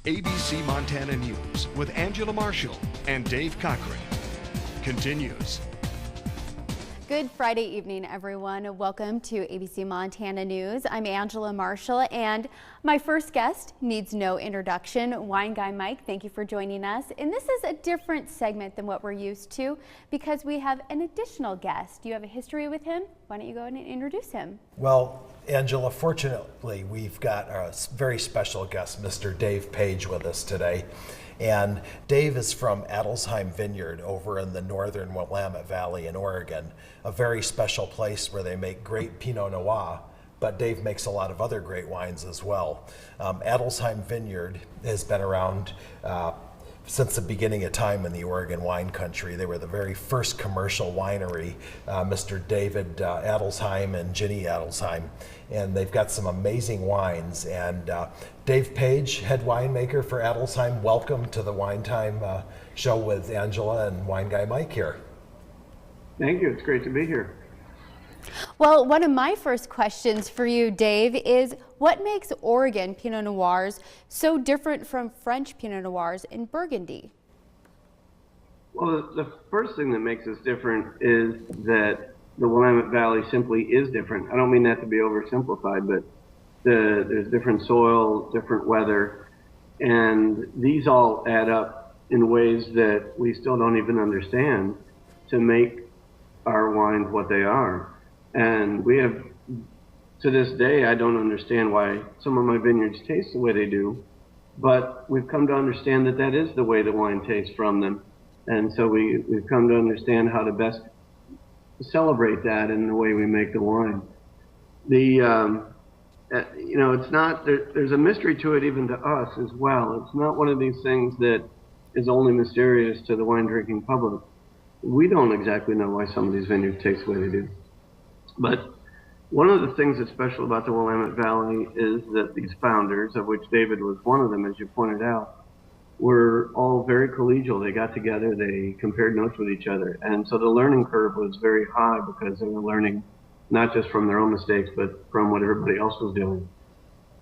ABC Montana News with Angela Marshall and Dave Cochran continues. Good Friday evening, everyone. Welcome to ABC Montana News. I'm Angela Marshall, and my first guest needs no introduction. Wine Guy Mike, thank you for joining us. And this is a different segment than what we're used to because we have an additional guest. Do you have a history with him? Why don't you go ahead and introduce him? Well, Angela, fortunately, we've got a very special guest, Mr. Dave Paige, with us today. And Dave is from Adelsheim Vineyard over in the northern Willamette Valley in Oregon, a very special place where they make great Pinot Noir, but Dave makes a lot of other great wines as well. Adelsheim Vineyard has been around since the beginning of time in the Oregon wine country. They were the very first commercial winery, Mr. David Adelsheim and Ginny Adelsheim, and they've got some amazing wines. And Dave Paige, head winemaker for Adelsheim, welcome to the Wine Time show with Angela and Wine Guy Mike here. Thank you, it's great to be here. Well, one of my first questions for you, Dave, is what makes Oregon Pinot Noirs so different from French Pinot Noirs in Burgundy? Well, the first thing that makes us different is that the Willamette Valley simply is different. I don't mean that to be oversimplified, but there's different soil, different weather, and these all add up in ways that we still don't even understand to make our wines what they are. And we have, to this day, I don't understand why some of my vineyards taste the way they do, but we've come to understand that that is the way the wine tastes from them. And so we've come to understand how to best celebrate that in the way we make the wine. It's not, there's a mystery to it even to us as well. It's not one of these things that is only mysterious to the wine drinking public. We don't exactly know why some of these vineyards taste the way they do. But one of the things that's special about the Willamette Valley is that these founders, of which David was one of them, as you pointed out, were all very collegial. They got together, they compared notes with each other. And so the learning curve was very high because they were learning not just from their own mistakes, but from what everybody else was doing.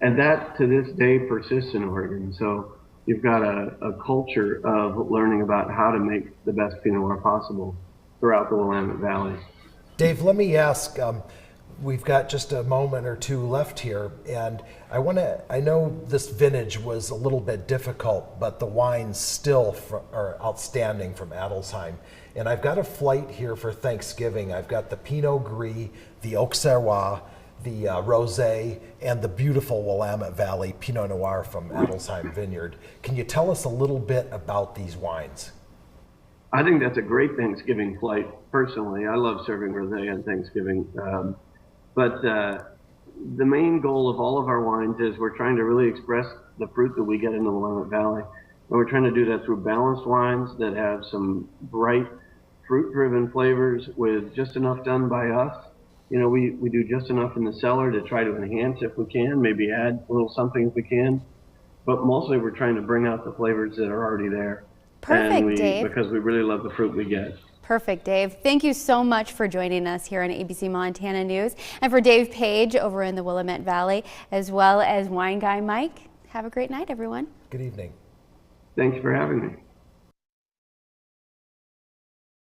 And that, to this day, persists in Oregon. So you've got a culture of learning about how to make the best Pinot Noir possible throughout the Willamette Valley. Dave, let me ask, we've got just a moment or two left here, and I know this vintage was a little bit difficult, but the wines still are outstanding from Adelsheim. And I've got a flight here for Thanksgiving. I've got the Pinot Gris, the Auxerrois, the Rosé, and the beautiful Willamette Valley Pinot Noir from Adelsheim Vineyard. Can you tell us a little bit about these wines? I think that's a great Thanksgiving flight, personally. I love serving rosé on Thanksgiving. But the main goal of all of our wines is we're trying to really express the fruit that we get in the Willamette Valley. And we're trying to do that through balanced wines that have some bright, fruit-driven flavors with just enough done by us. You know, we do just enough in the cellar to try to enhance if we can, maybe add a little something if we can. But mostly we're trying to bring out the flavors that are already there. Perfect, Dave. Because we really love the fruit we get. Perfect, Dave. Thank you so much for joining us here on ABC Montana News. And for Dave Paige over in the Willamette Valley, as well as Wine Guy Mike, have a great night, everyone. Good evening. Thanks for having me.